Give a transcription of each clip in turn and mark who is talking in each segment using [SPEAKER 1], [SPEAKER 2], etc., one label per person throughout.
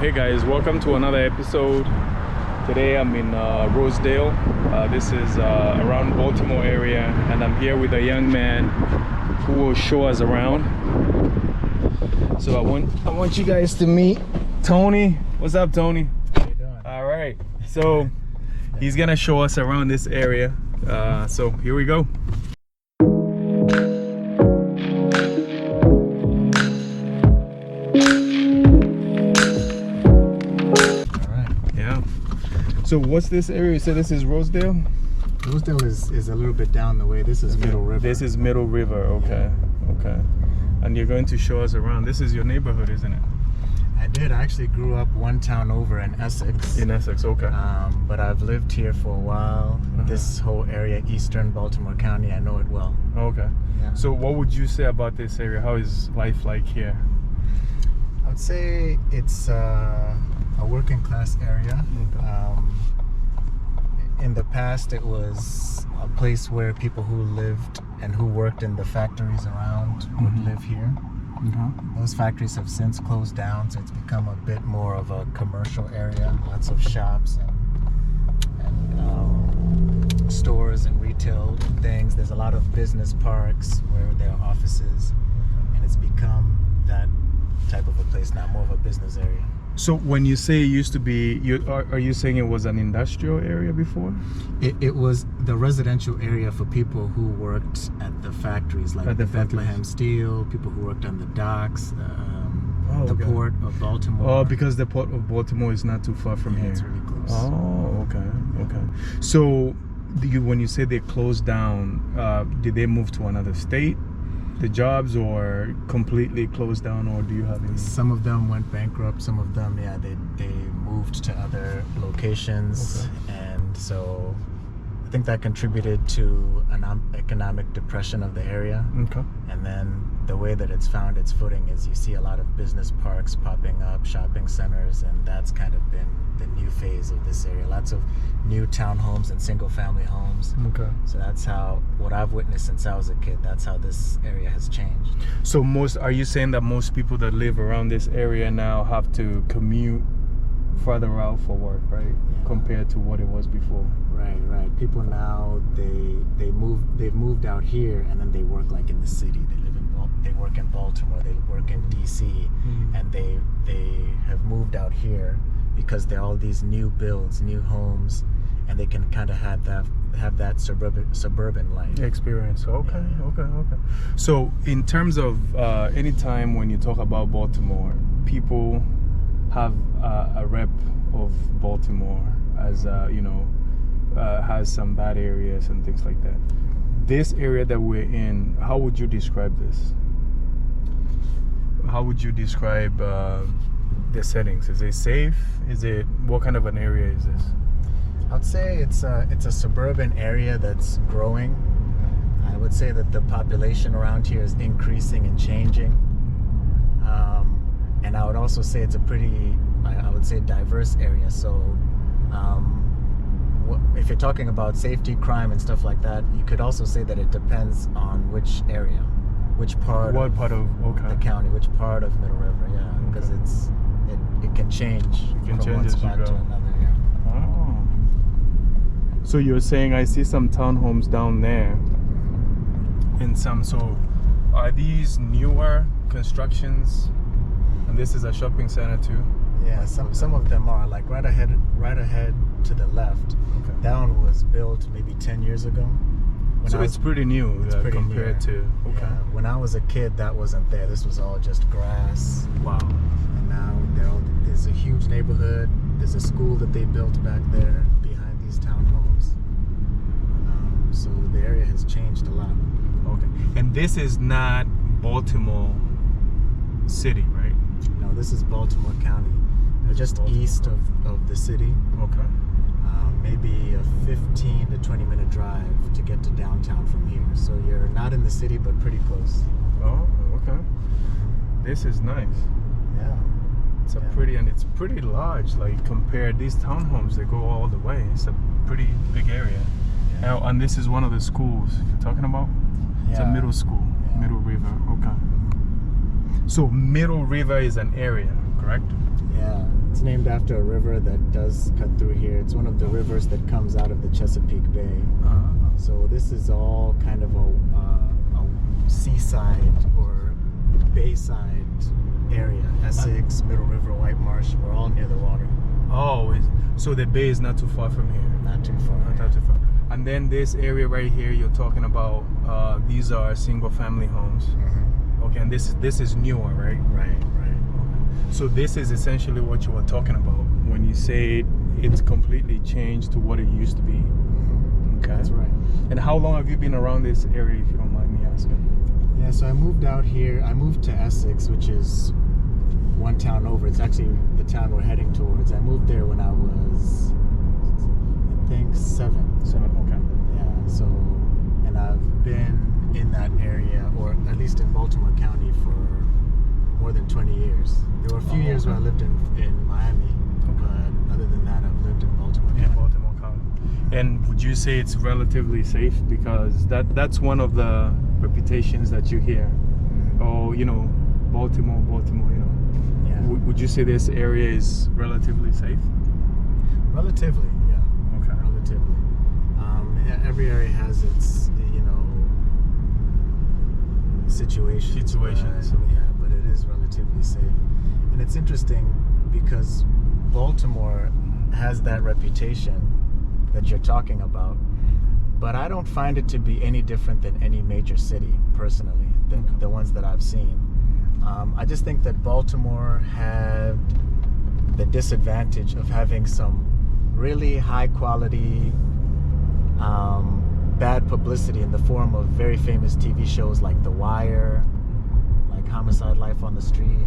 [SPEAKER 1] Hey guys, welcome to another episode. Today I'm in Rosedale. This is around Baltimore area, and I'm here with a young man who will show us around. So I want you guys to meet Tony. What's up, Tony?
[SPEAKER 2] How you doing?
[SPEAKER 1] All right. So he's gonna show us around this area. So here we go. So what's this area? So this is Rosedale?
[SPEAKER 2] Rosedale is a little bit down the way. This is Middle River.
[SPEAKER 1] This is Middle River, okay. Okay. And you're going to show us around. This is your neighborhood, isn't it?
[SPEAKER 2] I did. I actually grew up one town over in Essex.
[SPEAKER 1] In Essex, okay.
[SPEAKER 2] But I've lived here for a while. This whole area, eastern Baltimore County, I know it well.
[SPEAKER 1] Okay.
[SPEAKER 2] Yeah.
[SPEAKER 1] So what would you say about this area? How is life like here?
[SPEAKER 2] I would say it's a working class area.
[SPEAKER 1] Okay.
[SPEAKER 2] In the past, it was a place where people who lived and who worked in the factories around would live here. Those factories have since closed down, so it's become a bit more of a commercial area. Lots of shops and stores and retail things. There's a lot of business parks where there are offices, and it's become that type of a place now, more of a business area.
[SPEAKER 1] So when you say it used to be, are you saying it was an industrial area before?
[SPEAKER 2] It was the residential area for people who worked at the factories, like the Bethlehem Steel, people who worked on the docks, the Port of Baltimore.
[SPEAKER 1] Oh, because the Port of Baltimore is not too far from here.
[SPEAKER 2] It's really close.
[SPEAKER 1] Oh, okay, okay. So when you say they closed down, did they move to another state? The jobs, or completely closed down, or do you have any?
[SPEAKER 2] Some of them went bankrupt. Some of them, yeah, they moved to other locations, and so I think that contributed to an economic depression of the area.
[SPEAKER 1] Okay.
[SPEAKER 2] And then the way that it's found its footing is you see a lot of business parks popping up, shopping centers, and that's kind of been the new phase of this area. Lots of new townhomes and single-family homes.
[SPEAKER 1] Okay.
[SPEAKER 2] So that's how, what I've witnessed since I was a kid, that's how this area has changed.
[SPEAKER 1] So are you saying that most people that live around this area now have to commute further out for work, right?
[SPEAKER 2] Yeah.
[SPEAKER 1] Compared to what it was before.
[SPEAKER 2] Right. People now, they've moved out here, and then they work like in the city. They work in Baltimore, they work in DC, and they have moved out here because there are all these new builds, new homes, and they can kind of have that suburban life
[SPEAKER 1] Experience. Okay. So in terms of anytime when you talk about Baltimore, people have a rep of Baltimore as has some bad areas and things like that. This area that we're in, how would you describe this? How would you describe the settings? Is it safe? What kind of an area is this?
[SPEAKER 2] I'd say it's a suburban area that's growing. I would say that the population around here is increasing and changing. And I would also say it's a pretty, I would say, diverse area. So if you're talking about safety, crime, and stuff like that, you could also say that it depends on which area, which part of the county, which part of Middle River, because it can change from one spot to another. Yeah.
[SPEAKER 1] Oh. So you're saying I see some townhomes down there, and some. So are these newer constructions? And this is a shopping center too.
[SPEAKER 2] Yeah, some of them are, like right ahead to the left.
[SPEAKER 1] Okay.
[SPEAKER 2] That one was built maybe 10 years ago.
[SPEAKER 1] So it's pretty new compared to. Okay.
[SPEAKER 2] Yeah, when I was a kid, that wasn't there. This was all just grass.
[SPEAKER 1] Wow.
[SPEAKER 2] And now there's a huge neighborhood. There's a school that they built back there behind these townhomes. So the area has changed a lot.
[SPEAKER 1] Okay. And this is not Baltimore City, right?
[SPEAKER 2] No, this is Baltimore County. Just east of the city.
[SPEAKER 1] Okay.
[SPEAKER 2] Maybe a 15 to 20 minute drive to get to downtown from here. So you're not in the city, but pretty close.
[SPEAKER 1] Oh, okay. This is nice.
[SPEAKER 2] Yeah.
[SPEAKER 1] It's it's pretty large. Like compared these townhomes, they go all the way. It's a pretty big area. Yeah. Now, and this is one of the schools you're talking about. It's a middle school, Middle River. Okay. So Middle River is an area correct?
[SPEAKER 2] Yeah, it's named after a river that does cut through here. It's one of the rivers that comes out of the Chesapeake Bay. So this is all kind of a seaside or bayside area. Essex, Middle River, White Marsh, we're all near the water.
[SPEAKER 1] Oh, so the bay is not too far from here.
[SPEAKER 2] Not too far.
[SPEAKER 1] Not too far. And then this area right here you're talking about, these are single family homes.
[SPEAKER 2] Mm-hmm.
[SPEAKER 1] Okay, and this is newer, right?
[SPEAKER 2] Right.
[SPEAKER 1] So this is essentially what you were talking about when you say it's completely changed to what it used to be.
[SPEAKER 2] Mm-hmm.
[SPEAKER 1] Okay.
[SPEAKER 2] That's right.
[SPEAKER 1] And how long have you been around this area, if you don't mind me asking?
[SPEAKER 2] Yeah, so I moved out here. I moved to Essex, which is one town over. It's actually the town we're heading towards. I moved there when I was, I think, 7.
[SPEAKER 1] Okay.
[SPEAKER 2] Yeah, so, and I've been in that area, or at least in Baltimore County, for more than 20 years. There were a few years where I lived in Miami, but other than that, I've lived in Baltimore County.
[SPEAKER 1] In Baltimore County. And would you say it's relatively safe? Because that's one of the reputations that you hear.
[SPEAKER 2] Mm-hmm.
[SPEAKER 1] Oh, you know, Baltimore, you know.
[SPEAKER 2] Yeah.
[SPEAKER 1] Would you say this area is relatively safe?
[SPEAKER 2] Relatively, yeah.
[SPEAKER 1] Okay.
[SPEAKER 2] Relatively. Every area has its, situations. But it is relatively safe. And it's interesting because Baltimore has that reputation that you're talking about, but I don't find it to be any different than any major city, personally, the ones that I've seen. I just think that Baltimore had the disadvantage of having some really high quality bad publicity in the form of very famous TV shows like The Wire, like Homicide: Life on the Street.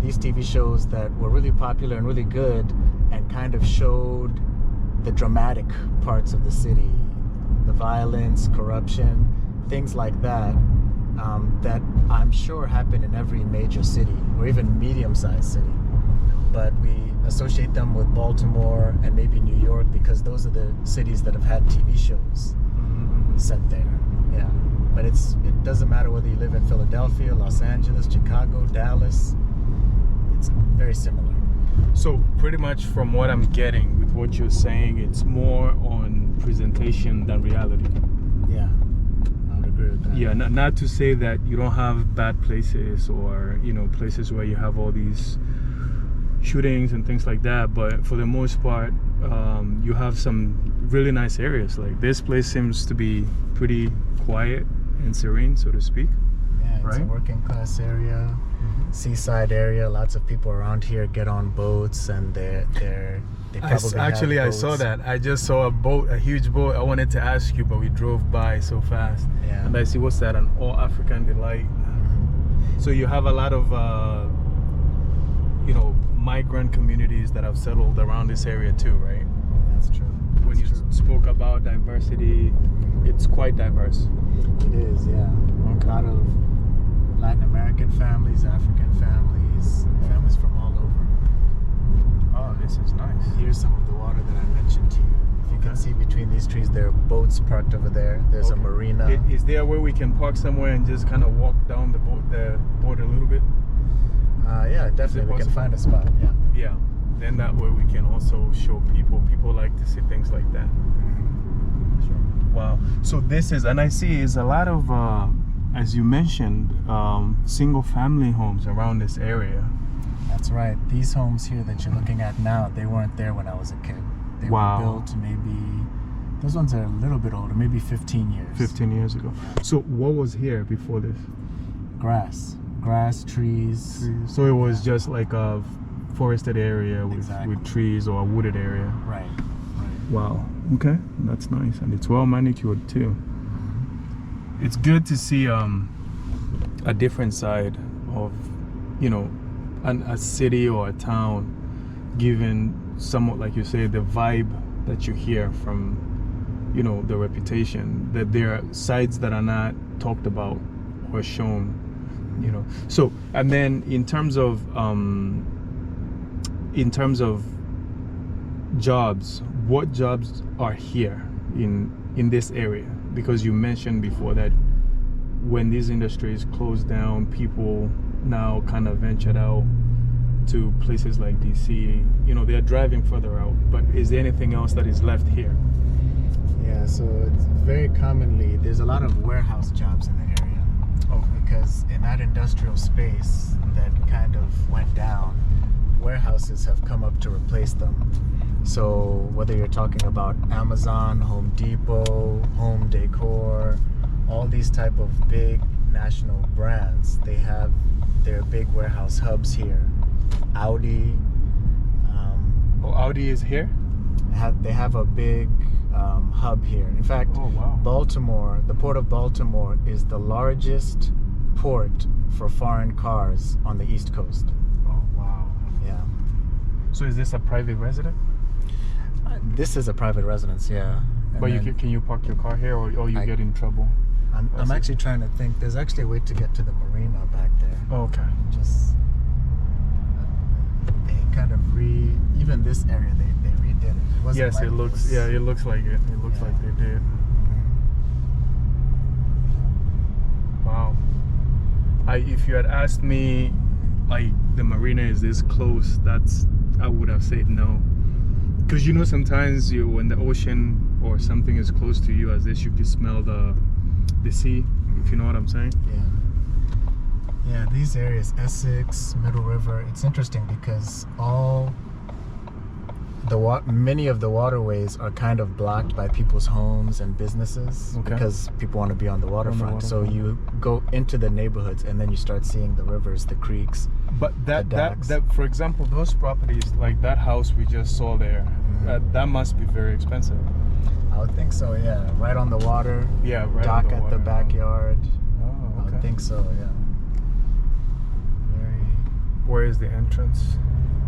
[SPEAKER 2] These TV shows that were really popular and really good and kind of showed the dramatic parts of the city, the violence, corruption, things like that, that I'm sure happen in every major city or even medium-sized city. But we associate them with Baltimore and maybe New York because those are the cities that have had TV shows set there. Yeah, but it doesn't matter whether you live in Philadelphia, Los Angeles, Chicago, Dallas. It's very similar.
[SPEAKER 1] So pretty much from what I'm getting with what you're saying, it's more on presentation than reality.
[SPEAKER 2] Yeah, I would agree with that.
[SPEAKER 1] Yeah, not to say that you don't have bad places or, places where you have all these shootings and things like that, but for the most part, you have some really nice areas. Like this place seems to be pretty quiet and serene, so to speak.
[SPEAKER 2] Yeah, it's
[SPEAKER 1] right?
[SPEAKER 2] A working class area, seaside area. Lots of people around here get on boats, and they probably
[SPEAKER 1] actually
[SPEAKER 2] have
[SPEAKER 1] I
[SPEAKER 2] boats.
[SPEAKER 1] saw that. I just saw a huge boat. I wanted to ask you, but we drove by so fast.
[SPEAKER 2] Yeah.
[SPEAKER 1] And I see, what's that? An All African Delight. So you have a lot of migrant communities that have settled around this area too, right?
[SPEAKER 2] That's true.
[SPEAKER 1] When you spoke about diversity, it's quite diverse.
[SPEAKER 2] It is, yeah.
[SPEAKER 1] Okay.
[SPEAKER 2] A lot of Latin American families, African families, families from all over.
[SPEAKER 1] Oh, this is nice.
[SPEAKER 2] Here's some of the water that I mentioned to you. If you can see between these trees, there are boats parked over there. There's a marina.
[SPEAKER 1] Is there a way we can park somewhere and just kind of walk down the boat a little bit?
[SPEAKER 2] Yeah, definitely. We can find a spot. Yeah.
[SPEAKER 1] Yeah. Then that way we can also show people. People like to see things like that.
[SPEAKER 2] Sure.
[SPEAKER 1] Wow. So this is, and I see is a lot of, as you mentioned, single family homes around this area.
[SPEAKER 2] That's right. These homes here that you're looking at now, they weren't there when I was a kid. They were built those ones are a little bit older, maybe 15 years.
[SPEAKER 1] 15 years ago. So what was here before this?
[SPEAKER 2] Grass, trees.
[SPEAKER 1] So it was just like a forested area with trees, or a wooded area.
[SPEAKER 2] Right.
[SPEAKER 1] Wow. Okay, that's nice, and it's well manicured too. It's good to see a different side of a city or a town, given somewhat, like you say, the vibe that you hear from the reputation, that there are sides that are not talked about or shown. So, and then in terms of jobs, what jobs are here in this area? Because you mentioned before that when these industries closed down, people now kind of ventured out to places like DC, you know, they're driving further out. But is there anything else that is left here?
[SPEAKER 2] Yeah, so it's very commonly, there's a lot of warehouse jobs in the area.
[SPEAKER 1] Okay.
[SPEAKER 2] Because in that industrial space that kind of went down, warehouses have come up to replace them. So whether you're talking about Amazon, Home Depot, Home Decor, all these type of big national brands, they have their big warehouse hubs here. Audi.
[SPEAKER 1] Oh, Audi is here?
[SPEAKER 2] They have a big hub here. In fact,
[SPEAKER 1] Oh, wow.
[SPEAKER 2] Baltimore, the port of Baltimore is the largest port for foreign cars on the East Coast.
[SPEAKER 1] Oh, wow.
[SPEAKER 2] Yeah.
[SPEAKER 1] So is this a private residence?
[SPEAKER 2] This is a private residence, yeah. And
[SPEAKER 1] But
[SPEAKER 2] then
[SPEAKER 1] can you park your car here, or you
[SPEAKER 2] I-
[SPEAKER 1] get in trouble?
[SPEAKER 2] I'm actually trying to think. There's actually a way to get to the marina back there.
[SPEAKER 1] Oh, okay.
[SPEAKER 2] Just they kind of even this area they redid it. It wasn't
[SPEAKER 1] Yes,
[SPEAKER 2] like
[SPEAKER 1] it looks.
[SPEAKER 2] was-
[SPEAKER 1] Yeah, it looks like it. It looks
[SPEAKER 2] Yeah.
[SPEAKER 1] like they did.
[SPEAKER 2] Mhm.
[SPEAKER 1] Wow. If you had asked me, like, the marina is this close, I would have said no. Because you know, sometimes when the ocean or something is close to you, as this, you can smell the sea. If you know what I'm saying.
[SPEAKER 2] Yeah, these areas, Essex, Middle River, it's interesting because many of the waterways are kind of blocked by people's homes and businesses.
[SPEAKER 1] Okay.
[SPEAKER 2] Because people want to be on the waterfront. So you go into the neighborhoods and then you start seeing the rivers, the creeks.
[SPEAKER 1] But that,
[SPEAKER 2] docks.
[SPEAKER 1] for example, those properties, like that house we just saw there, that must be very expensive.
[SPEAKER 2] I would think so, yeah. Right on the water.
[SPEAKER 1] Yeah, right.
[SPEAKER 2] Dock
[SPEAKER 1] on the
[SPEAKER 2] at
[SPEAKER 1] water.
[SPEAKER 2] the backyard.
[SPEAKER 1] Oh,
[SPEAKER 2] I
[SPEAKER 1] okay.
[SPEAKER 2] would think so, yeah. Very.
[SPEAKER 1] Where is the entrance?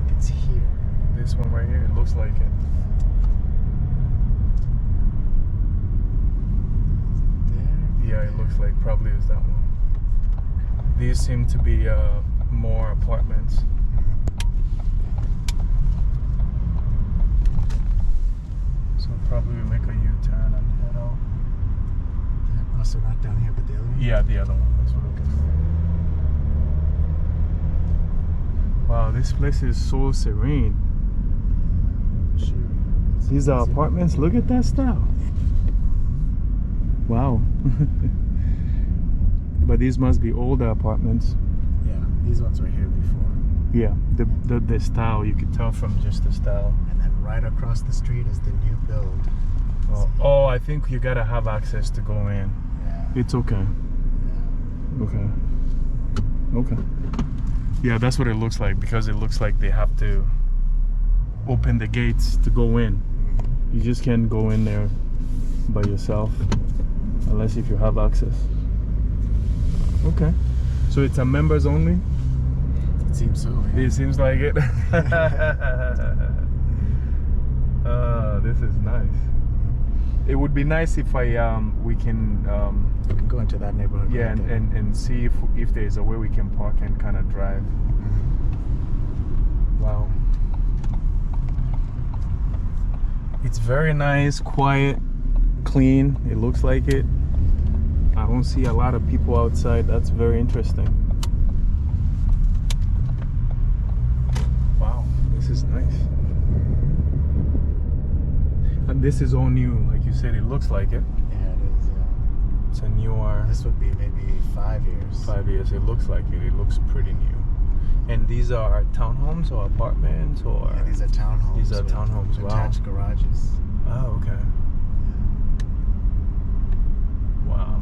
[SPEAKER 2] It's here.
[SPEAKER 1] This one right here. It looks like it.
[SPEAKER 2] There.
[SPEAKER 1] Yeah, it looks like probably is that one. These seem to be more apartments. So probably we make a U-turn and head out.
[SPEAKER 2] Also not down here, but the other one?
[SPEAKER 1] Yeah, the other one. That's what it looks like. Wow, this place is so serene.
[SPEAKER 2] Sure.
[SPEAKER 1] These are apartments. Look at that style. Wow. But these must be older apartments.
[SPEAKER 2] Yeah, these ones were here before.
[SPEAKER 1] Yeah, the style, you could tell from just the style.
[SPEAKER 2] And then right across the street is the new build.
[SPEAKER 1] Oh, I think you gotta have access to go in.
[SPEAKER 2] Yeah.
[SPEAKER 1] It's okay.
[SPEAKER 2] Yeah.
[SPEAKER 1] Okay. Yeah, that's what it looks like, because it looks like they have to open the gates to go in. You just can't go in there by yourself unless if you have access. Okay. So it's a members only?
[SPEAKER 2] It seems so, yeah.
[SPEAKER 1] It seems like it. This is nice. It would be nice if we can
[SPEAKER 2] You can go into that neighborhood.
[SPEAKER 1] yeah,
[SPEAKER 2] right there.
[SPEAKER 1] and see if there's a way we can park and kind of drive. Wow. It's very nice, quiet, clean. It looks like it. I don't see a lot of people outside. That's very interesting. Wow, this is nice. And this is all new, like you said. It looks like it.
[SPEAKER 2] Yeah, it is, yeah.
[SPEAKER 1] It's a newer.
[SPEAKER 2] This would be maybe 5 years.
[SPEAKER 1] 5 years. It looks like it. It looks pretty new. And these are townhomes or apartments or?
[SPEAKER 2] Yeah, these are townhomes.
[SPEAKER 1] These are
[SPEAKER 2] with
[SPEAKER 1] townhomes. Wow.
[SPEAKER 2] Attached garages.
[SPEAKER 1] Oh, okay. Wow.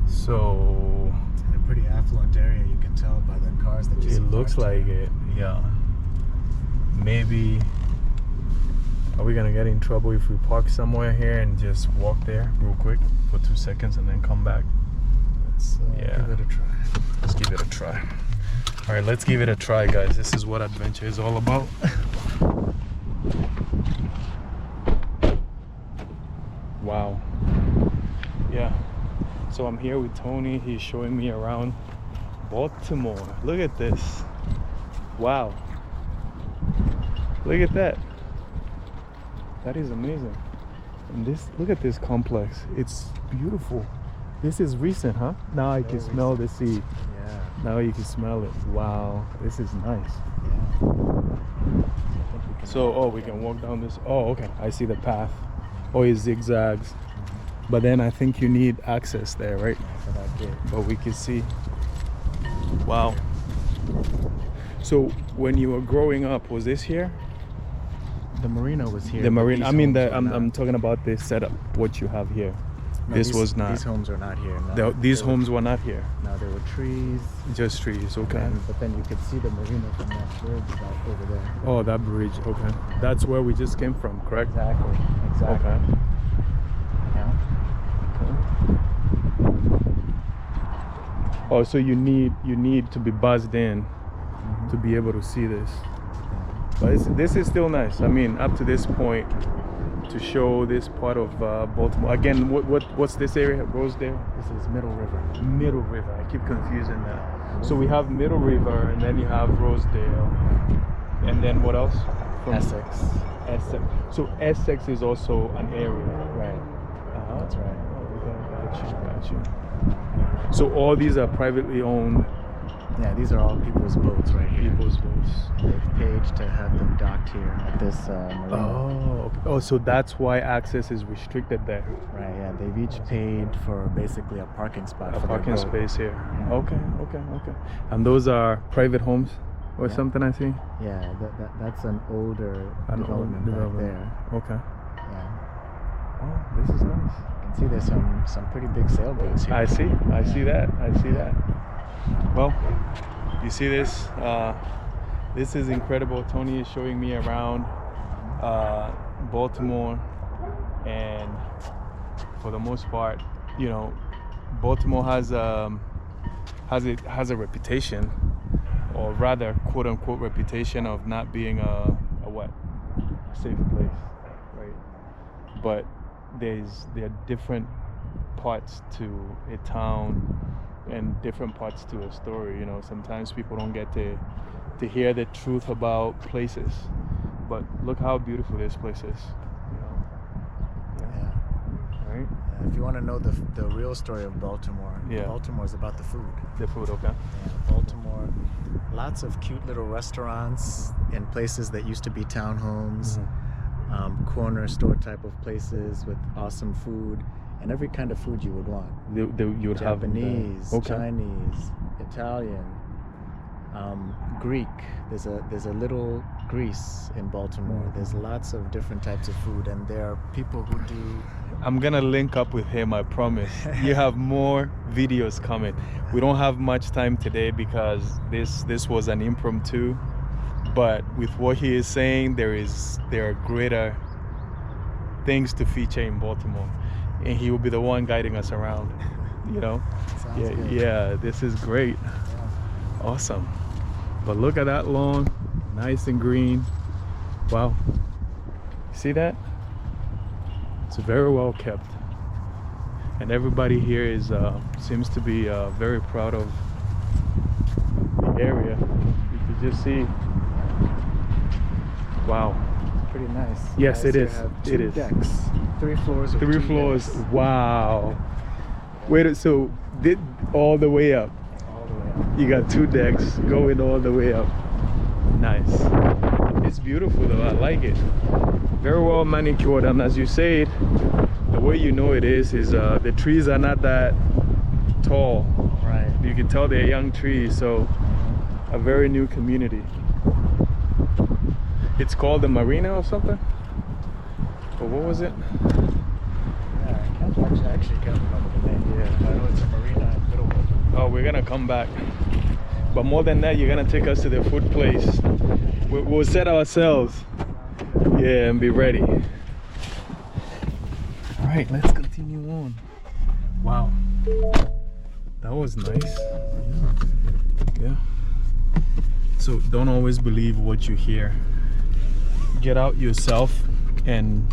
[SPEAKER 1] So
[SPEAKER 2] In a pretty affluent area, you can tell by the cars that you see.
[SPEAKER 1] it looks
[SPEAKER 2] parked
[SPEAKER 1] like
[SPEAKER 2] here.
[SPEAKER 1] it. Yeah. Maybe. Are we gonna get in trouble if we park somewhere here and just walk there real quick for 2 seconds and then come back?
[SPEAKER 2] Let's
[SPEAKER 1] Yeah.
[SPEAKER 2] give it a try.
[SPEAKER 1] Let's give it a try. All right, let's give it a try, guys. This is what adventure is all about. Wow. Yeah. So I'm here with Tony. He's showing me around Baltimore. Look at this. Wow. Look at that. That is amazing. And this, look at this complex. It's beautiful. This is recent, huh? Now I can smell the sea.
[SPEAKER 2] Yeah.
[SPEAKER 1] Now you can smell it. Wow, this is nice.
[SPEAKER 2] Yeah.
[SPEAKER 1] So, oh, we can walk down this. Oh, okay. I see the path. Oh, it zigzags. But then I think you need access there, right?
[SPEAKER 2] For that gate.
[SPEAKER 1] But we can see. Wow. So, when you were growing up, was this here?
[SPEAKER 2] The marina was here.
[SPEAKER 1] The
[SPEAKER 2] but
[SPEAKER 1] marina.
[SPEAKER 2] these
[SPEAKER 1] I mean,
[SPEAKER 2] homes were not.
[SPEAKER 1] I'm talking about this setup. What you have here.
[SPEAKER 2] No,
[SPEAKER 1] This
[SPEAKER 2] these,
[SPEAKER 1] was not.
[SPEAKER 2] These homes are not here. No.
[SPEAKER 1] These
[SPEAKER 2] They were-
[SPEAKER 1] homes were not here.
[SPEAKER 2] No, there were trees.
[SPEAKER 1] Just trees. Okay.
[SPEAKER 2] But then you could see the marina from that bridge out over there.
[SPEAKER 1] Oh, that bridge. Okay. That's where we just came from, correct?
[SPEAKER 2] Exactly. Exactly.
[SPEAKER 1] Okay.
[SPEAKER 2] Yeah.
[SPEAKER 1] Oh, so you need to be buzzed in to be able to see this. But this is still nice. I mean, up to this point, to show this part of Baltimore. Again, what's this area? Rosedale?
[SPEAKER 2] This is Middle River.
[SPEAKER 1] Middle River. I keep confusing that. So we have Middle River, and then you have Rosedale, and then what else? From
[SPEAKER 2] Essex.
[SPEAKER 1] Essex. So Essex is also an area.
[SPEAKER 2] Right. That's right.
[SPEAKER 1] Got you. So all these are privately owned
[SPEAKER 2] Yeah, these are all people's boats right here.
[SPEAKER 1] people's boats.
[SPEAKER 2] And they've paid to have them docked here at this marina.
[SPEAKER 1] Oh, okay. Oh, so that's why access is restricted there.
[SPEAKER 2] Right, yeah. They've each paid for basically a parking spot.
[SPEAKER 1] A
[SPEAKER 2] for their
[SPEAKER 1] parking
[SPEAKER 2] boat.
[SPEAKER 1] space here.
[SPEAKER 2] Yeah.
[SPEAKER 1] Okay. And those are private homes or
[SPEAKER 2] Yeah.
[SPEAKER 1] something, I see?
[SPEAKER 2] Yeah, that's an older
[SPEAKER 1] An old
[SPEAKER 2] development
[SPEAKER 1] development.
[SPEAKER 2] back there.
[SPEAKER 1] Okay.
[SPEAKER 2] Yeah.
[SPEAKER 1] Oh, this is nice.
[SPEAKER 2] You can see there's some pretty big sailboats here.
[SPEAKER 1] I see that. Well, you see this? This is incredible. Tony is showing me around Baltimore, and for the most part, you know, Baltimore has a reputation, or rather, quote unquote, reputation of not being a safe place, right? But there are different parts to a town and different parts to a story. You know, sometimes people don't get to hear the truth about places, but look how beautiful this place is. You know?
[SPEAKER 2] Yeah.
[SPEAKER 1] Right?
[SPEAKER 2] Yeah, if you want to know the real story of Baltimore,
[SPEAKER 1] Yeah.
[SPEAKER 2] Baltimore is about the food.
[SPEAKER 1] The food, okay?
[SPEAKER 2] Yeah, Baltimore, lots of cute little restaurants in places that used to be townhomes, corner store type of places with awesome food and every kind of food you would want.
[SPEAKER 1] You would have
[SPEAKER 2] Japanese,
[SPEAKER 1] okay.
[SPEAKER 2] Chinese, Italian, Greek. There's a little Greece in Baltimore. There's lots of different types of food, and there are people who do.
[SPEAKER 1] I'm gonna link up with him, I promise. You have more videos coming. We don't have much time today because this was an impromptu, but with what he is saying, there are greater things to feature in Baltimore, and he will be the one guiding us around. You know?
[SPEAKER 2] Sounds good.
[SPEAKER 1] Yeah, this is great.
[SPEAKER 2] Yeah.
[SPEAKER 1] Awesome. But look at that lawn, nice and green. Wow. See that? It's very well kept. And everybody here is seems to be very proud of the area. You can just see. Wow.
[SPEAKER 2] It's pretty nice.
[SPEAKER 1] Yes, it
[SPEAKER 2] Guys, you
[SPEAKER 1] is.
[SPEAKER 2] have
[SPEAKER 1] It
[SPEAKER 2] two
[SPEAKER 1] is.
[SPEAKER 2] decks, 3 floors. With
[SPEAKER 1] 3
[SPEAKER 2] 2
[SPEAKER 1] floors.
[SPEAKER 2] decks.
[SPEAKER 1] Wow. Wait, so did all the way up?
[SPEAKER 2] All the way up.
[SPEAKER 1] You got 2 decks going all the way up. Nice. It's beautiful though. I like it. Very well manicured, and as you said, the way you know it is the trees are not that tall.
[SPEAKER 2] Right.
[SPEAKER 1] You can tell they're young trees, so a very new community. It's called the Marina or something? Or what was it?
[SPEAKER 2] Yeah, I actually can't remember the name.
[SPEAKER 1] Yeah.
[SPEAKER 2] I know it's a marina in Middlewood.
[SPEAKER 1] Oh, we're gonna come back. But more than that, you're gonna take us to the food place. We'll set ourselves. Yeah, and be ready. All right, let's continue on. Wow, that was nice. Yeah. So don't always believe what you hear. Get out yourself and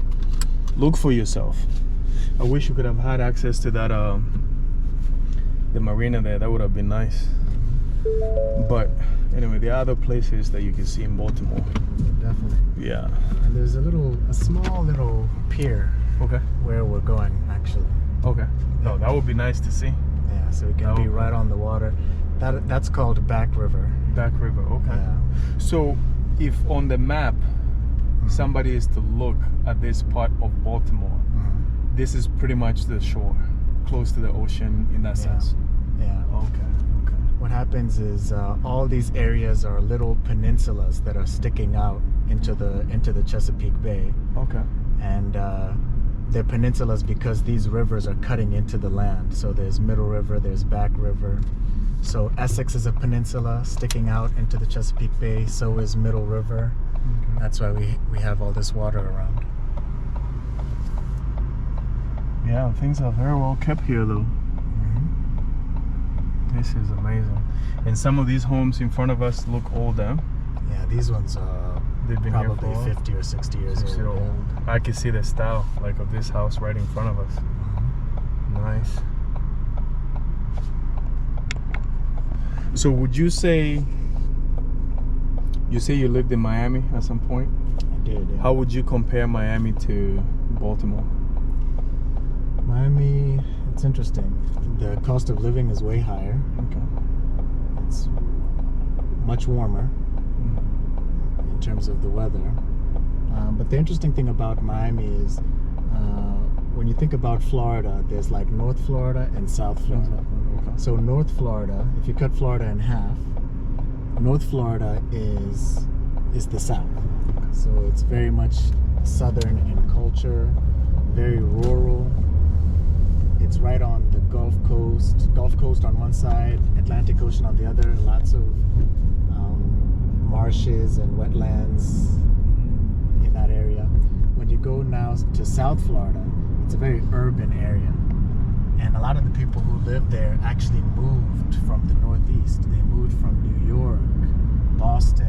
[SPEAKER 1] look for yourself. I wish you could have had access to that the marina there. That would have been nice. But anyway, there are other places that you can see in Baltimore.
[SPEAKER 2] Definitely.
[SPEAKER 1] Yeah.
[SPEAKER 2] And there's a small little pier
[SPEAKER 1] Okay.
[SPEAKER 2] where we're going actually.
[SPEAKER 1] Okay. No, that would be nice to see.
[SPEAKER 2] Yeah, so we can be right on the water. That's called Back River.
[SPEAKER 1] Back River. Okay.
[SPEAKER 2] Yeah.
[SPEAKER 1] So, if on the map somebody is to look at this part of Baltimore, this is pretty much the shore, close to the ocean in that sense.
[SPEAKER 2] Yeah.
[SPEAKER 1] Okay.
[SPEAKER 2] What happens is all these areas are little peninsulas that are sticking out into the Chesapeake Bay.
[SPEAKER 1] Okay.
[SPEAKER 2] And they're peninsulas because these rivers are cutting into the land. So there's Middle River, there's Back River. So Essex is a peninsula sticking out into the Chesapeake Bay. So is Middle River.
[SPEAKER 1] Okay.
[SPEAKER 2] That's why we have all this water around.
[SPEAKER 1] Yeah, things are very well kept here, though. This is amazing. And some of these homes in front of us look older.
[SPEAKER 2] Yeah, these ones are
[SPEAKER 1] They've been
[SPEAKER 2] probably
[SPEAKER 1] here for
[SPEAKER 2] 50 or 60 years old.
[SPEAKER 1] I can see the style of this house right in front of us. Nice. So would you say you lived in Miami at some point?
[SPEAKER 2] I did, yeah.
[SPEAKER 1] How would you compare Miami to Baltimore?
[SPEAKER 2] Miami, it's interesting. The cost of living is way higher.
[SPEAKER 1] Okay.
[SPEAKER 2] It's much warmer in terms of the weather. But the interesting thing about Miami is when you think about Florida, there's like North Florida and South Florida.
[SPEAKER 1] Okay.
[SPEAKER 2] So North Florida, if you cut Florida in half, North Florida is the South. So it's very much southern in culture, very rural. It's right on the Gulf Coast on one side, Atlantic Ocean on the other, lots of marshes and wetlands in that area. When you go now to South Florida, it's a very urban area. And a lot of the people who live there actually moved from the Northeast. They moved from New York, Boston,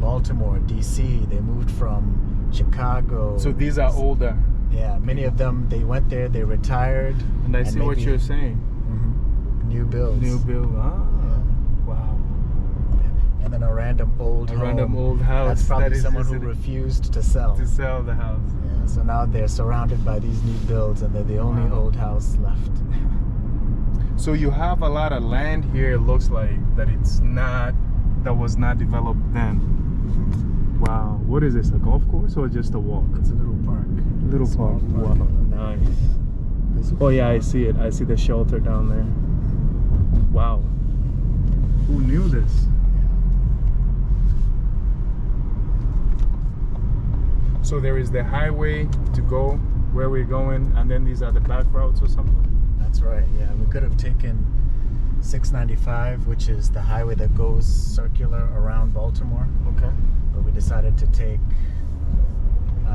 [SPEAKER 2] Baltimore, DC. They moved from Chicago.
[SPEAKER 1] So these are older.
[SPEAKER 2] Yeah, many of them, they went there, they retired.
[SPEAKER 1] And I see what you're saying.
[SPEAKER 2] New builds.
[SPEAKER 1] New build. Ah, wow.
[SPEAKER 2] And then a random old home.
[SPEAKER 1] Random old house.
[SPEAKER 2] That's probably
[SPEAKER 1] that is
[SPEAKER 2] someone who refused to sell.
[SPEAKER 1] To sell the house.
[SPEAKER 2] Yeah, so now they're surrounded by these new builds and they're the only old house left.
[SPEAKER 1] So you have a lot of land here, it looks like, that was not developed then. Wow. What is this, a golf course or just a walk?
[SPEAKER 2] It's a little park.
[SPEAKER 1] Little park. Wow. Nice. Oh yeah, I see it. I see the shelter down there. Wow. Who knew this? So there is the highway to go where we're going, and then these are the back routes or something?
[SPEAKER 2] That's right, yeah. We could have taken 695, which is the highway that goes circular around Baltimore.
[SPEAKER 1] Okay.
[SPEAKER 2] But we decided to take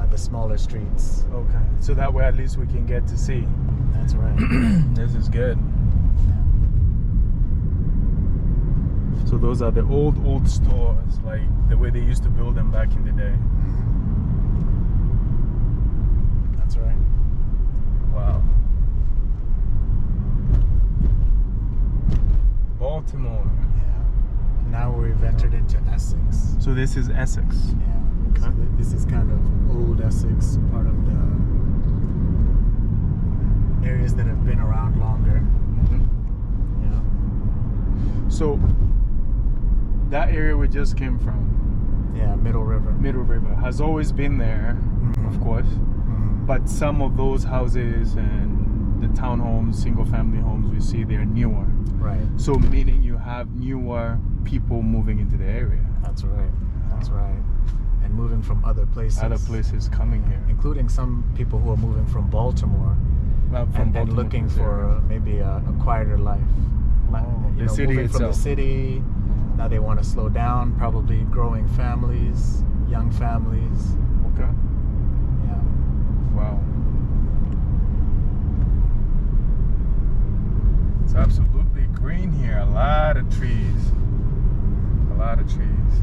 [SPEAKER 2] the smaller streets.
[SPEAKER 1] Okay. So that way at least we can get to see.
[SPEAKER 2] That's right.
[SPEAKER 1] This is good. So those are the old stores, like the way they used to build them back in the day.
[SPEAKER 2] That's right.
[SPEAKER 1] Wow. Baltimore.
[SPEAKER 2] Yeah. Now we've entered into Essex.
[SPEAKER 1] So this is Essex.
[SPEAKER 2] Yeah.
[SPEAKER 1] Okay.
[SPEAKER 2] So this is kind of old Essex, part of the areas that have been around longer. Yeah.
[SPEAKER 1] So that area we just came from.
[SPEAKER 2] Yeah, Middle River.
[SPEAKER 1] Middle River has always been there, of course. But some of those houses and the townhomes, single-family homes we see, they're newer.
[SPEAKER 2] Right.
[SPEAKER 1] So meaning you have newer people moving into the area.
[SPEAKER 2] That's right. That's right. And moving from other places.
[SPEAKER 1] Other places coming here.
[SPEAKER 2] Including some people who are moving from Baltimore. And looking for maybe a quieter life.
[SPEAKER 1] The city
[SPEAKER 2] moving
[SPEAKER 1] itself.
[SPEAKER 2] From the city. Now they want to slow down, probably growing families, young families.
[SPEAKER 1] Okay.
[SPEAKER 2] Yeah.
[SPEAKER 1] Wow. It's absolutely green here. A lot of trees. A lot of trees.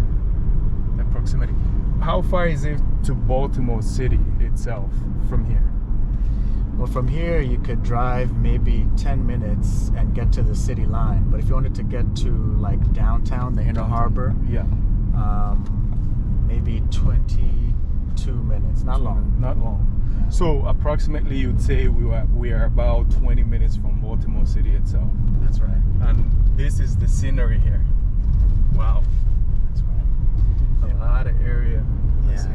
[SPEAKER 1] The proximity. How far is it to Baltimore City itself from here?
[SPEAKER 2] Well, from here you could drive maybe 10 minutes and get to the city line. But if you wanted to get to like downtown, the inner harbor,
[SPEAKER 1] yeah,
[SPEAKER 2] maybe 22 minutes. Not long.
[SPEAKER 1] Not long. So approximately you'd say we are about 20 minutes from Baltimore City itself.
[SPEAKER 2] That's right.
[SPEAKER 1] And this is the scenery here. Wow.
[SPEAKER 2] That's right.
[SPEAKER 1] A lot of area.
[SPEAKER 2] Yeah.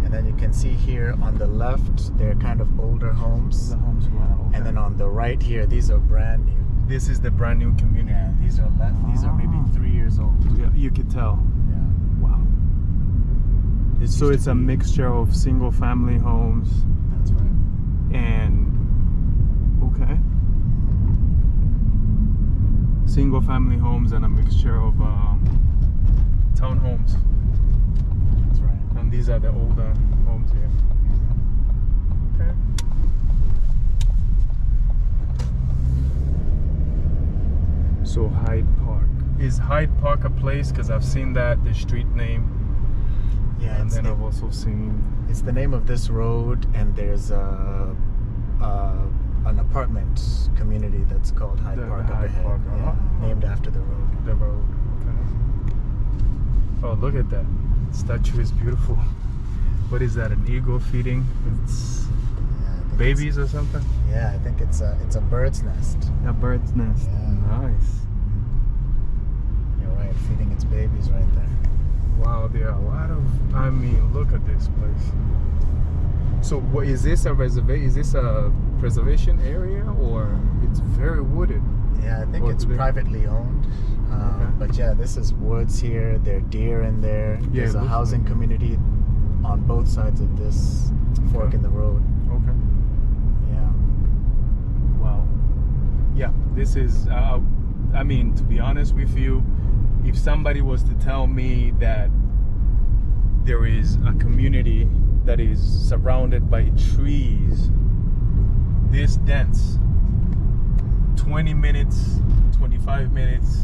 [SPEAKER 2] And then you can see here on the left, they're kind of older homes.
[SPEAKER 1] The homes, wow. Okay.
[SPEAKER 2] And then on the right here, these are brand new.
[SPEAKER 1] This is the brand new community.
[SPEAKER 2] Yeah, these are these are maybe 3 years old.
[SPEAKER 1] Yeah, you could tell.
[SPEAKER 2] Yeah.
[SPEAKER 1] Wow. So it's a mixture of single family homes
[SPEAKER 2] That's right.
[SPEAKER 1] and okay. Single family homes and a mixture of townhomes.
[SPEAKER 2] That's right.
[SPEAKER 1] And these are the older homes here. Okay. So Hyde Park. Is Hyde Park a place? Because I've seen that, the street name.
[SPEAKER 2] Yeah,
[SPEAKER 1] And then I've also seen...
[SPEAKER 2] it's the name of this road, and there's an apartment community that's called Hyde
[SPEAKER 1] The
[SPEAKER 2] Park up
[SPEAKER 1] Hyde
[SPEAKER 2] ahead.
[SPEAKER 1] Park,
[SPEAKER 2] Yeah, named after the road.
[SPEAKER 1] The road. Okay. Oh, look at that. Statue is beautiful. What is that, an eagle feeding its
[SPEAKER 2] Yeah, I think
[SPEAKER 1] babies or something?
[SPEAKER 2] Yeah, I think it's a bird's nest.
[SPEAKER 1] A bird's nest.
[SPEAKER 2] Yeah.
[SPEAKER 1] Nice.
[SPEAKER 2] You're right, feeding its babies right there.
[SPEAKER 1] Wow, there are a lot of, I mean, look at this place. So what is this, a reservation? Is this a preservation area, or it's very wooded?
[SPEAKER 2] Yeah, I think
[SPEAKER 1] Or
[SPEAKER 2] it's
[SPEAKER 1] do they-
[SPEAKER 2] privately owned.
[SPEAKER 1] Okay.
[SPEAKER 2] But yeah, this is woods here. There are deer in there.
[SPEAKER 1] Yeah,
[SPEAKER 2] There's
[SPEAKER 1] it
[SPEAKER 2] a
[SPEAKER 1] looks
[SPEAKER 2] housing
[SPEAKER 1] like it.
[SPEAKER 2] community on both sides of this fork in the road.
[SPEAKER 1] Okay.
[SPEAKER 2] Yeah.
[SPEAKER 1] Wow. Yeah, this is, I mean, to be honest with you, if somebody was to tell me that there is a community that is surrounded by trees this dense, 20 minutes, 25 minutes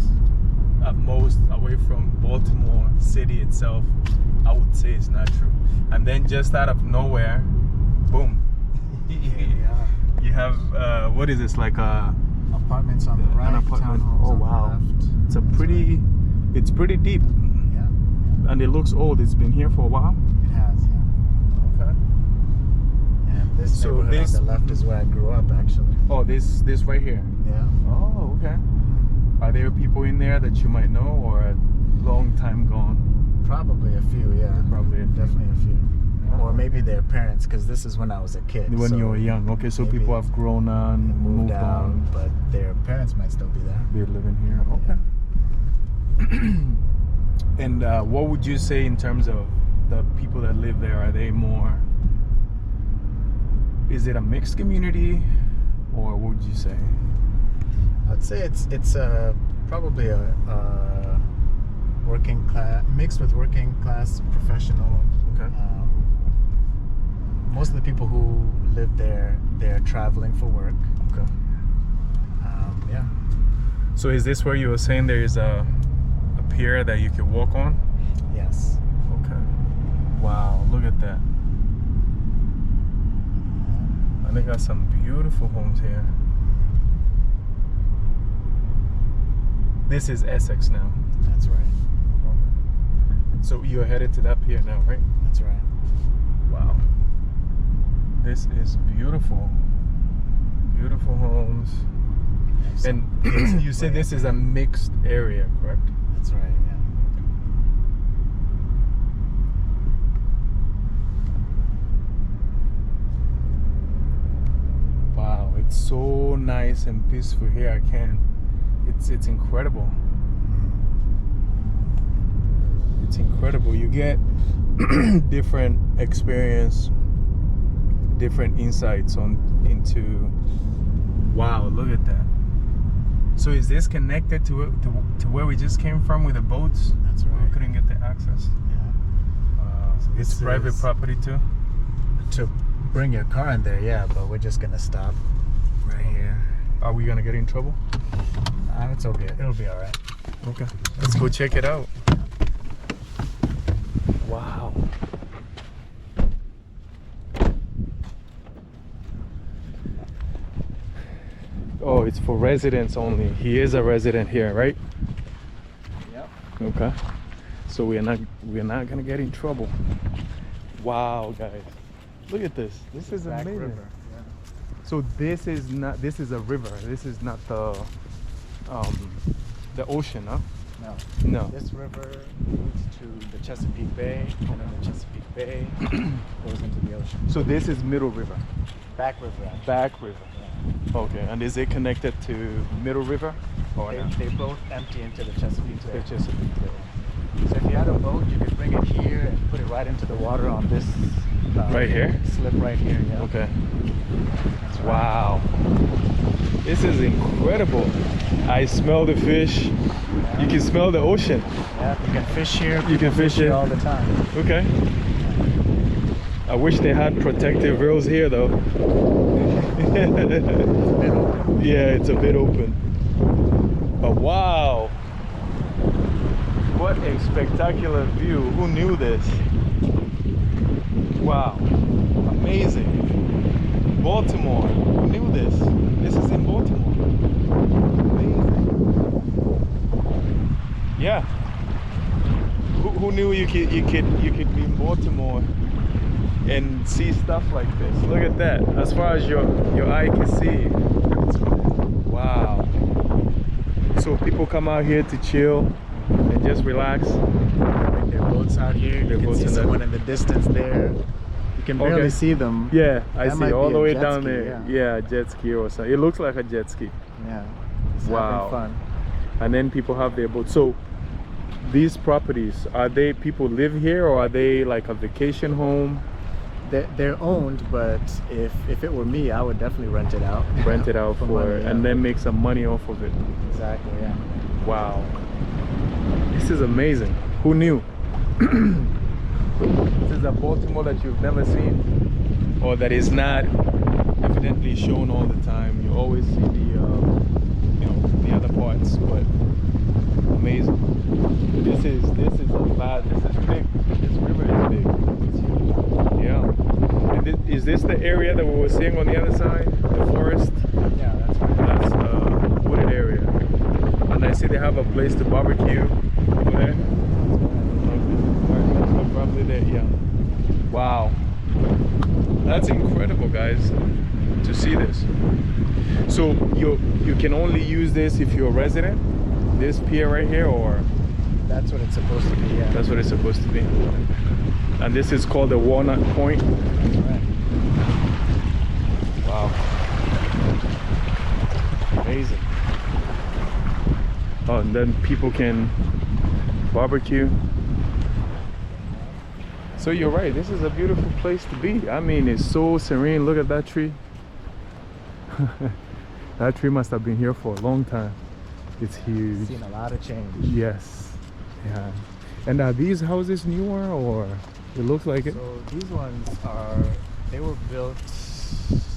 [SPEAKER 1] at most away from Baltimore City itself, I would say it's not true. And then just out of nowhere, boom.
[SPEAKER 2] Yeah.
[SPEAKER 1] You have, what is this, like a...
[SPEAKER 2] Apartments on the right,
[SPEAKER 1] an apartment.
[SPEAKER 2] townhomes
[SPEAKER 1] Oh
[SPEAKER 2] on
[SPEAKER 1] wow.
[SPEAKER 2] the left.
[SPEAKER 1] It's pretty deep.
[SPEAKER 2] Yeah.
[SPEAKER 1] And it looks old. It's been here for a while.
[SPEAKER 2] It has, yeah.
[SPEAKER 1] Okay.
[SPEAKER 2] And this
[SPEAKER 1] So
[SPEAKER 2] neighborhood
[SPEAKER 1] this-
[SPEAKER 2] on the left is where I grew up, actually.
[SPEAKER 1] Oh, this right here.
[SPEAKER 2] Yeah.
[SPEAKER 1] Oh, okay. Are there people in there that you might know, or a long time gone?
[SPEAKER 2] Probably a few, yeah.
[SPEAKER 1] Probably a few.
[SPEAKER 2] Definitely a few.
[SPEAKER 1] Oh,
[SPEAKER 2] Or maybe their parents, because this is when I was a kid.
[SPEAKER 1] When
[SPEAKER 2] so
[SPEAKER 1] you were young. Okay, so
[SPEAKER 2] maybe
[SPEAKER 1] people have grown on,
[SPEAKER 2] they
[SPEAKER 1] moved
[SPEAKER 2] out,
[SPEAKER 1] on.
[SPEAKER 2] but their parents might still be there.
[SPEAKER 1] They're living here. Okay. And what would you say in terms of the people that live there? Are they more... Is it a mixed community, or what would you say?
[SPEAKER 2] I'd say it's probably a working class, mixed with working class professional.
[SPEAKER 1] Okay.
[SPEAKER 2] Most of the people who live there, they're traveling for work.
[SPEAKER 1] Okay.
[SPEAKER 2] Yeah.
[SPEAKER 1] So is this where you were saying there is a pier that you could walk on?
[SPEAKER 2] Yes.
[SPEAKER 1] Okay. Wow, look at that. And they got some beautiful homes here. This is Essex now.
[SPEAKER 2] That's right.
[SPEAKER 1] So you're headed to that pier now, right?
[SPEAKER 2] That's right.
[SPEAKER 1] Wow. This is beautiful. Beautiful homes. And you said this is a mixed area, correct?
[SPEAKER 2] That's right. Yeah.
[SPEAKER 1] Wow, it's so nice and peaceful here. I can't. It's incredible. It's incredible. You get different experience, different insights into. Wow, look at that. So is this connected to where we just came from with the boats?
[SPEAKER 2] That's right.
[SPEAKER 1] We couldn't get the access.
[SPEAKER 2] Yeah. So
[SPEAKER 1] It's
[SPEAKER 2] this
[SPEAKER 1] private
[SPEAKER 2] is-
[SPEAKER 1] property too.
[SPEAKER 2] To bring your car in there, yeah, but we're just gonna stop right here.
[SPEAKER 1] Are we gonna get in trouble?
[SPEAKER 2] It's okay. It'll be all right.
[SPEAKER 1] Okay, let's go check it out. Wow. Oh, it's for residents only. He is a resident here, right?
[SPEAKER 2] Yep.
[SPEAKER 1] Okay. So we're not gonna get in trouble. Wow, guys. Look at this. This is
[SPEAKER 2] Back
[SPEAKER 1] amazing.
[SPEAKER 2] River. Yeah.
[SPEAKER 1] So this is not. This is a river. This is not the ocean, huh?
[SPEAKER 2] No.
[SPEAKER 1] No.
[SPEAKER 2] This river leads to the Chesapeake Bay, and then the Chesapeake Bay goes into the ocean.
[SPEAKER 1] So this is Middle River.
[SPEAKER 2] Back River, actually.
[SPEAKER 1] Back River.
[SPEAKER 2] Yeah.
[SPEAKER 1] Okay. And is it connected to Middle River or not?
[SPEAKER 2] They both empty into the Chesapeake Bay.
[SPEAKER 1] The Chesapeake Bay.
[SPEAKER 2] So if you had a boat, you could bring it here and put it right into the water on this
[SPEAKER 1] Right here?
[SPEAKER 2] slip right here. Yeah.
[SPEAKER 1] Okay.
[SPEAKER 2] That's right.
[SPEAKER 1] Wow. This is incredible. I smell the fish.
[SPEAKER 2] Yeah.
[SPEAKER 1] You can smell the ocean.
[SPEAKER 2] Yeah, you can fish here.
[SPEAKER 1] You can
[SPEAKER 2] People
[SPEAKER 1] fish here.
[SPEAKER 2] all the time.
[SPEAKER 1] Okay. I wish they had protective rails here though.
[SPEAKER 2] It's a bit open.
[SPEAKER 1] Yeah, it's a bit open. But wow. What a spectacular view. Who knew this? Wow. Amazing. Baltimore. Who knew this? This is in Baltimore. Amazing. Yeah. Who knew you could be in Baltimore and see stuff like this? Look at that. As far as your eye can see. Wow. So people come out here to chill and just relax.
[SPEAKER 2] Their boats out here.
[SPEAKER 1] Their
[SPEAKER 2] You can
[SPEAKER 1] boats
[SPEAKER 2] see
[SPEAKER 1] in there.
[SPEAKER 2] someone in the distance there. You can barely
[SPEAKER 1] Okay.
[SPEAKER 2] see them.
[SPEAKER 1] Yeah, I
[SPEAKER 2] That
[SPEAKER 1] see
[SPEAKER 2] might
[SPEAKER 1] all
[SPEAKER 2] be
[SPEAKER 1] the
[SPEAKER 2] a
[SPEAKER 1] way
[SPEAKER 2] jet
[SPEAKER 1] down
[SPEAKER 2] ski,
[SPEAKER 1] there.
[SPEAKER 2] yeah.
[SPEAKER 1] Yeah, a jet ski or something. It looks like a jet ski.
[SPEAKER 2] Yeah. It's
[SPEAKER 1] Wow.
[SPEAKER 2] having fun.
[SPEAKER 1] And then people have their boat. So these properties, are they people live here or are they like a vacation home?
[SPEAKER 2] They're owned, but if it were me, I would definitely rent it out.
[SPEAKER 1] Rent it out for
[SPEAKER 2] money, yeah.
[SPEAKER 1] and then make some money off of it.
[SPEAKER 2] Exactly, yeah.
[SPEAKER 1] Wow. This is amazing. Who knew? This is a Baltimore that you've never seen or that is not evidently shown all the time. You always see the the other parts, but amazing. This is a lot. This is big. This river is big. Yeah. And is this the area that we were seeing on the other side? The forest?
[SPEAKER 2] Yeah, that's right.
[SPEAKER 1] That's the wooded area. And I see they have a place to barbecue over there. Okay. Probably there, yeah. Wow. That's incredible, guys, to see this. So you can only use this if you're a resident? This pier right here, or?
[SPEAKER 2] That's what it's supposed to be, yeah.
[SPEAKER 1] That's what it's supposed to be. And this is called the Walnut Point.
[SPEAKER 2] That's right.
[SPEAKER 1] Wow. Amazing. Oh, and then people can barbecue. So you're right, this is a beautiful place to be. I mean, it's so serene. Look at that tree. That tree must have been here for a long time. It's huge.
[SPEAKER 2] Seen a lot of change.
[SPEAKER 1] Yes. Yeah. And are these houses newer or it looks like it?
[SPEAKER 2] So these ones they were built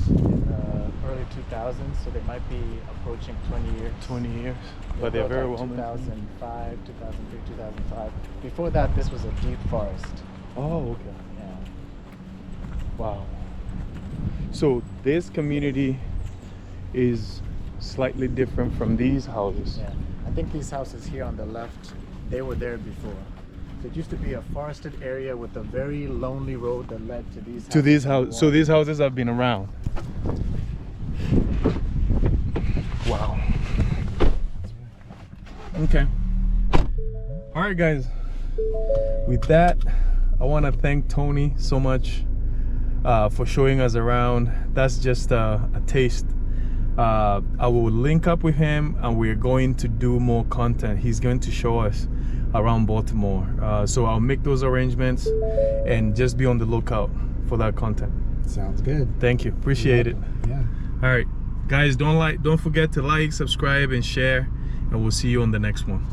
[SPEAKER 2] in the early 2000s, so they might be approaching 20 years.
[SPEAKER 1] 20 years.
[SPEAKER 2] They
[SPEAKER 1] But they're
[SPEAKER 2] built
[SPEAKER 1] very
[SPEAKER 2] like
[SPEAKER 1] well maintained.
[SPEAKER 2] 2005, 2003, 2005. Before that, this was a deep forest.
[SPEAKER 1] Oh, okay.
[SPEAKER 2] Yeah.
[SPEAKER 1] Wow. So this community is slightly different from these houses.
[SPEAKER 2] Yeah. I think these houses here on the left, they were there before. So it used to be a forested area with a very lonely road that led to these houses.
[SPEAKER 1] To these
[SPEAKER 2] on the
[SPEAKER 1] houses. So
[SPEAKER 2] water.
[SPEAKER 1] these houses have been around. Wow. Okay. All right, guys. With that, I want to thank Tony so much for showing us around. That's just a taste. I will link up with him and we're going to do more content. He's going to show us around Baltimore. So I'll make those arrangements and just be on the lookout for that content.
[SPEAKER 2] Sounds good.
[SPEAKER 1] Thank you. Appreciate it.
[SPEAKER 2] Yeah.
[SPEAKER 1] All right, guys, don't forget to like, subscribe, and share, and we'll see you on the next one.